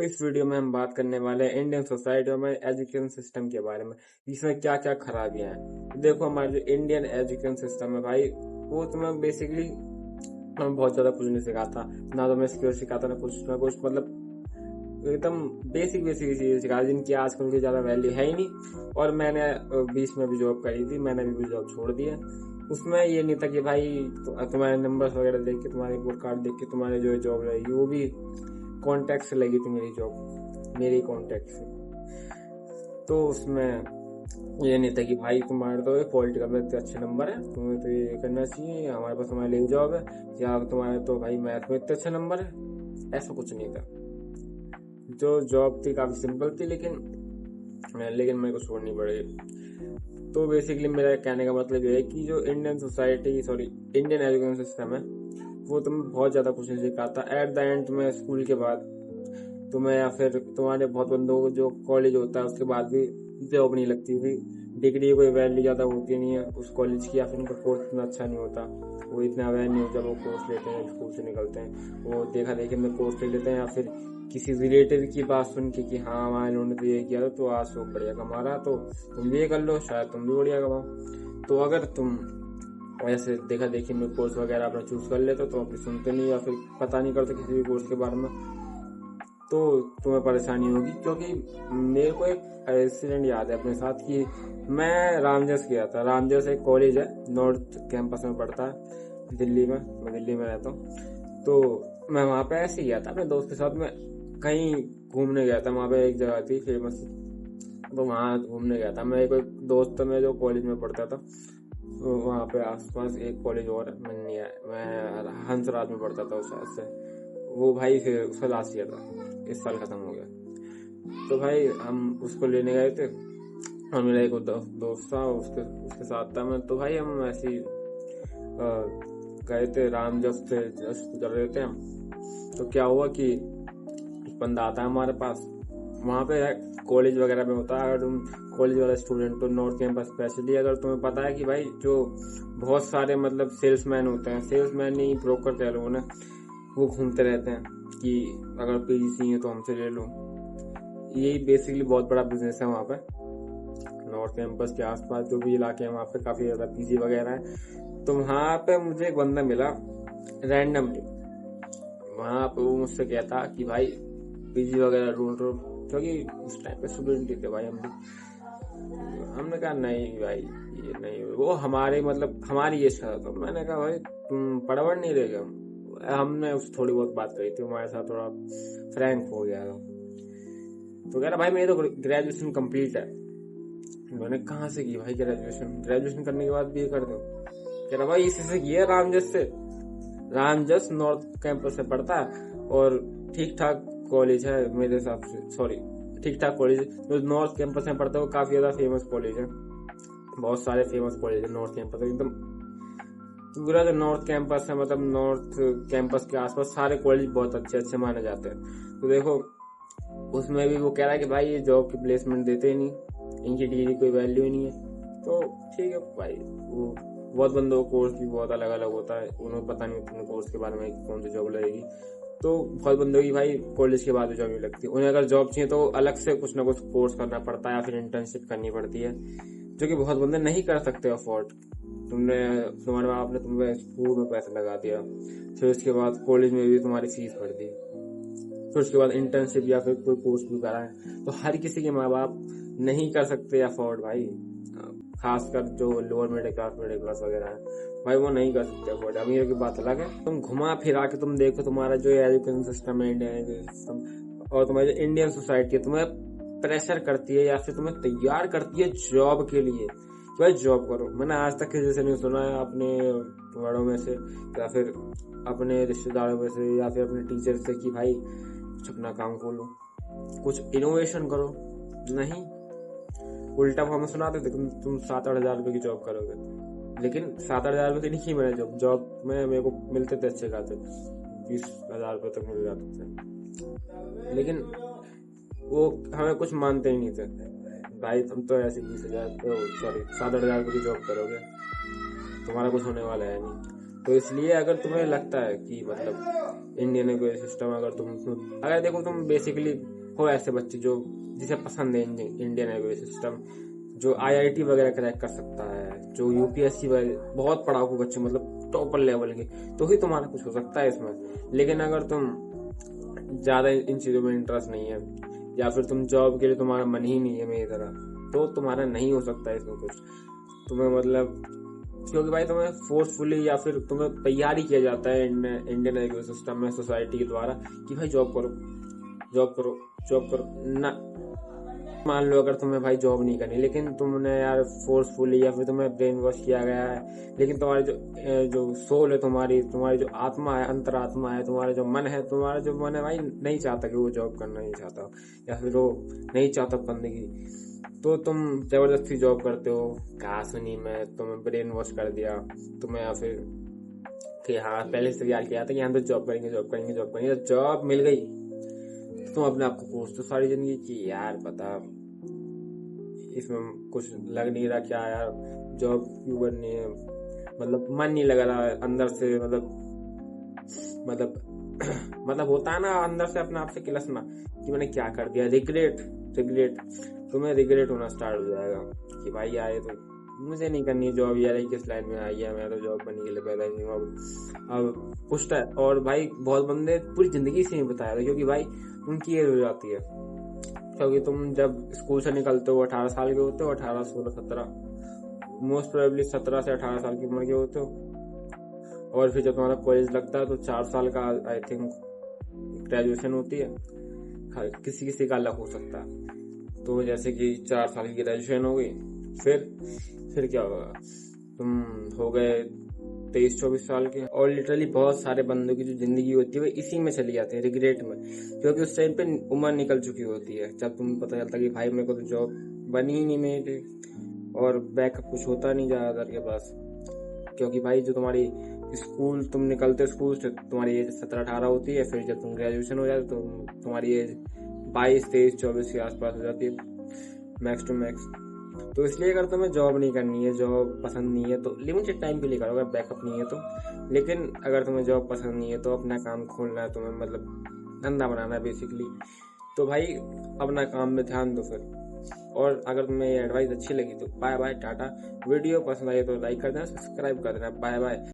तो इस वीडियो में हम बात करने वाले हैं इंडियन सोसाइटी में एजुकेशन सिस्टम के बारे में, इसमें क्या क्या खराबियां हैं। देखो, हमारा जो इंडियन एजुकेशन सिस्टम है भाई, वो तुम्हें बेसिकली हमें बहुत ज्यादा कुछ नहीं सिखाता, ना तो मैं स्किल सिखाता ना कुछ मतलब एकदम बेसिक चीजें सिखा जिनकी आजकल की ज्यादा वैल्यू है ही नहीं। और मैंने बीच में भी जॉब करी थी, मैंने भी जॉब छोड़ दिया। उसमें ये नहीं था कि भाई तुम्हारे नंबर्स वगैरह देख के, तुम्हारे रिपोर्ट कार्ड देख के तुम्हारी जो जॉब रहेगी, वो भी कॉन्टैक्ट से लगी थी मेरी जॉब, मेरी कॉन्टैक्ट से। तो उसमें ये नहीं था कि भाई तुम्हारे तो पॉलिटिकल में इतने अच्छे नंबर है, तुम्हें तो ये करना चाहिए, हमारे पास हमारे लिए जॉब है, या तुम्हारे तो भाई मैथ में इतने अच्छे नंबर है। ऐसा कुछ नहीं था। जो जॉब थी काफी सिंपल थी, लेकिन मेरे को छोड़नी पड़ी। तो बेसिकली मेरा कहने का मतलब ये है कि जो इंडियन एजुकेशन सिस्टम है, वो तुम्हें बहुत ज्यादा कुछ नहीं सिखाता। एट द एंड तुम्हें स्कूल के बाद तुम्हें, या फिर तुम्हारे बहुत बंदों को जो कॉलेज होता है उसके बाद भी जॉब नहीं लगती हुई। डिग्री कोई वैल्यू ज्यादा होती नहीं है उस कॉलेज की, या फिर उनका कोर्स इतना अच्छा नहीं होता, वो इतना अवेयर नहीं होता। वो कोर्स लेते हैं, स्कूल से निकलते हैं, वो देखा देखी में कोर्स ले लेते हैं, या फिर किसी रिलेटिव की बात सुन के कि हाँ हमारे उन्होंने तो ये किया तो आज तो बढ़िया कमा रहा, तो तुम भी ये कर लो, शायद तुम भी बढ़िया कमाओ। तो अगर तुम ऐसे देखा देखी में कोर्स वगैरह अपना चूज कर लेते तो अपनी सुनते नहीं, या फिर पता नहीं करते किसी भी कोर्स के बारे में, तो तुम्हें परेशानी होगी। क्योंकि मेरे को एक इंसिडेंट याद है अपने साथ कि मैं रामजस गया था। रामजस एक कॉलेज है, नॉर्थ कैंपस में पड़ता है दिल्ली में, मैं दिल्ली में रहता हूँ। तो मैं वहां पे ऐसे गया था अपने दोस्त के साथ, मैं कहीं घूमने गया था। वहां पे एक जगह थी फेमस, तो वहां घूमने गया था। मैं एक दोस्त में जो कॉलेज में पढ़ता था, तो वहां पे आसपास एक कॉलेज और है, मैं हंसराज में पढ़ता था उस साल से। वो भाई फिर उसका लास्ट ईयर था, इस साल खत्म हो गया। तो भाई हम उसको लेने गए थे, और मेरा एक दोस्त था, उसके साथ था मैं। तो भाई हम ऐसे ही गए थे, रामजस से जस्ट गुजर रहे थे हम। तो क्या हुआ कि एक बंदा आता है हमारे पास। वहां पे कॉलेज वगैरह में होता है, अगर तुम कॉलेज वाला स्टूडेंट, तो नॉर्थ कैंपस स्पेशली, अगर तुम्हें पता है कि भाई जो बहुत सारे मतलब सेल्समैन होते हैं, सेल्समैन नहीं ब्रोकर कह लो ना, वो घूमते रहते हैं कि अगर पीजीसी है तो हमसे ले लो। यही बेसिकली बहुत बड़ा बिजनेस है वहाँ पे। नॉर्थ कैंपस के आसपास जो भी इलाके हैं, वहाँ पे काफी ज्यादा पीजी वगैरह है। तो वहाँ पे मुझे एक बंदा मिला रैंडमली। वहाँ पे वो मुझसे कहता कि भाई पीजी वगैरह ढूंढ लो, क्योंकि उस टाइम पे स्टूडेंट ही थे भाई हम भी। हमने कहा नहीं भाई, ये नहीं, वो हमारी एज का था। तो मैंने कहा भाई तुम पढ़वड़ नहीं रह गए। हमने उस थोड़ी बहुत बात करी थी, हमारे साथ थोड़ा फ्रैंक हो गया। तो कह रहा भाई मेरी तो ग्रेजुएशन कंप्लीट है। मैंने कहाँ से की भाई ग्रेजुएशन करने के बाद भी ये कर दो? कह रहा भाई इसी से किया, रामजस से। रामजस नॉर्थ कैंपस से पढ़ता है, और ठीक ठाक कॉलेज है मेरे हिसाब से, ठीक ठाक कॉलेज जो नॉर्थ कैंपस में पढ़ता है, वो काफी ज्यादा फेमस कॉलेज है। बहुत सारे फेमस कॉलेज है नॉर्थ कैंपस, एकदम पूरा जो नॉर्थ कैंपस है, मतलब नॉर्थ कैंपस के आसपास सारे कॉलेज बहुत अच्छे अच्छे माने जाते हैं। तो देखो, उसमें भी वो कह रहा है कि भाई ये जॉब की प्लेसमेंट देते ही नहीं, इनकी डिग्री कोई वैल्यू ही नहीं है। तो ठीक है भाई, वो बहुत बंदों को कोर्स भी बहुत अलग अलग होता है, उन्हें पता नहीं उतने कोर्स के बारे में कौन सी जॉब लगेगी। तो बहुत बंदों की भाई कॉलेज के बाद जॉब नहीं लगती, उन्हें अगर जॉब चाहिए तो अलग से कुछ ना कुछ कोर्स करना पड़ता है, या फिर इंटर्नशिप करनी पड़ती है, जो कि बहुत बंदे नहीं कर सकते अफोर्ड। तुम्हारे बाप ने तुम्हें स्कूल में पैसा लगा दिया, फिर उसके बाद कॉलेज में भी तुम्हारी फीस भर दी, फिर उसके बाद इंटर्नशिप या फिर कोई कोर्स भी करा है। तो हर किसी के माँ बाप नहीं कर सकते अफोर्ड भाई, खासकर जो लोअर मिडिल क्लास वगैरह है भाई, वो नहीं कर सकते अफोर्ड। अमीर की बात अलग है। तुम घुमा फिरा के तुम देखो, तुम्हारा जो एजुकेशन सिस्टम है, इंडियन एजुकेशन सिस्टम, और तुम्हारी जो इंडियन सोसाइटी है, तुम्हें प्रेशर करती है या फिर तुम्हें तैयार करती है जॉब के लिए, भाई जॉब करो। मैंने आज तक किसी से नहीं सुना है, अपने बड़ों में से या फिर अपने रिश्तेदारों में से या फिर अपने टीचर से, कि भाई कुछ अपना काम खोलो, कुछ इनोवेशन करो। नहीं, उल्टा वो हमें सुनाते थे तुम 7-8 हजार रुपए की जॉब करोगे, लेकिन 7-8 हजार रुपए की नहीं मैंने जॉब में मेरे को मिलते थे अच्छे खाते, 20,000 रुपए तक मिल जाते थे, लेकिन वो हमें कुछ मानते ही नहीं थे। भाई तुम तो ऐसे 7-8 हजार रुपए की जॉब करोगे, तुम्हारा कुछ होने वाला है नहीं। तो इसलिए अगर तुम्हें लगता है कि मतलब इंडियन एजुकेशन सिस्टम अगर देखो तुम बेसिकली हो ऐसे बच्चे जो जिसे पसंद है इंडियन एजुकेशन सिस्टम, जो आईआईटी वगैरह क्रैक कर सकता है, जो यूपीएससी वगैरह बहुत पढ़ाकू बच्चे मतलब टॉपर लेवल के, तो ही तुम्हारा कुछ हो सकता है इसमें। लेकिन अगर तुम ज्यादा इन चीजों में इंटरेस्ट नहीं है या फिर तुम जॉब के लिए तुम्हारा मन ही नहीं है मेरी तरह, तो तुम्हारा नहीं हो सकता इसमें कुछ। तुम्हें मतलब क्योंकि भाई तुम्हें फोर्सफुली या फिर तुम्हें तैयारी किया जाता है इंडियन एजुकेशन सिस्टम में सोसाइटी के द्वारा कि भाई जॉब करो जॉब करो जॉब करो ना। मान लो अगर तुम्हें भाई जॉब नहीं करनी, लेकिन तुमने यार फोर्सफुली या फिर तुम्हें ब्रेन वॉश किया गया है, लेकिन तुम्हारी जो सोल है, तुम्हारी जो आत्मा है, अंतरात्मा है, तुम्हारा जो मन है भाई नहीं चाहता कि वो जॉब करना नहीं चाहता या फिर वो नहीं चाहता करने की, तो तुम जबरदस्ती जॉब करते हो। कहा सुनी में तुम्हें ब्रेन वॉश कर दिया तुम्हें, या फिर कि हाँ पहले से तैयार किया था कि हम तो जॉब करेंगे। जॉब मिल गई तो तुम अपने आप को कोसते सारी जिंदगी की यार पता इसमें कुछ लग नहीं रहा, क्या यार जॉब क्यों करनी है, मतलब मन नहीं लग रहा अंदर से, मतलब होता है ना अंदर से अपने आप से किलसना कि मैंने क्या कर दिया। रिग्रेट तुम्हें रिग्रेट होना स्टार्ट हो जाएगा कि भाई यार ये तो मुझे नहीं करनी जॉब, यार किस लाइन में आई है, मैं तो जॉब करने के लिए पैदा ही नहीं हूँ। अब पूछता है, और भाई बहुत बंदे पूरी जिंदगी से नहीं बताया था, क्योंकि भाई उनकी एज हो जाती है। क्योंकि तुम जब स्कूल से निकलते हो 18 साल के होते हो, 18, 16, 17, मोस्ट प्रोबेबली 17 से 18 साल की उम्र के होते हो। और फिर जब तुम्हारा कॉलेज लगता है तो 4 साल का आई थिंक ग्रेजुएशन होती है, किसी का अलग हो सकता है। तो जैसे कि 4 साल की ग्रेजुएशन हो गई, फिर क्या होगा, तुम हो गए 23-24 साल के, और लिटरली बहुत सारे बंदों की जो जिंदगी होती है वो इसी में चली जाती है, रिग्रेट में, क्योंकि उस टाइम पे उम्र निकल चुकी होती है जब तुम्हें पता चलता कि भाई मेरे को तो जॉब बनी ही नहीं मेरे, और बैकअप कुछ होता नहीं ज्यादातर के पास। क्योंकि भाई जो तुम्हारी स्कूल तुम निकलते स्कूल से तुम्हारी एज 17-18 होती है, फिर जब तुम ग्रेजुएशन हो जाते तो तुम्हारी एज 22-23-24 के आसपास हो जाती है मैक्स टू मैक्स। तो इसलिए अगर तुम्हें जॉब नहीं करनी है, जॉब पसंद नहीं है, तो लिमिटेड टाइम के लिए करो अगर बैकअप नहीं है तो। लेकिन अगर तुम्हें जॉब पसंद नहीं है तो अपना काम खोलना है तुम्हें, मतलब धंधा बनाना है बेसिकली, तो भाई अपना काम में ध्यान दो फिर। और अगर तुम्हें ये एडवाइस अच्छी लगी तो बाय बाय टाटा। वीडियो पसंद आई तो लाइक कर देना, सब्सक्राइब कर देना। Bye bye.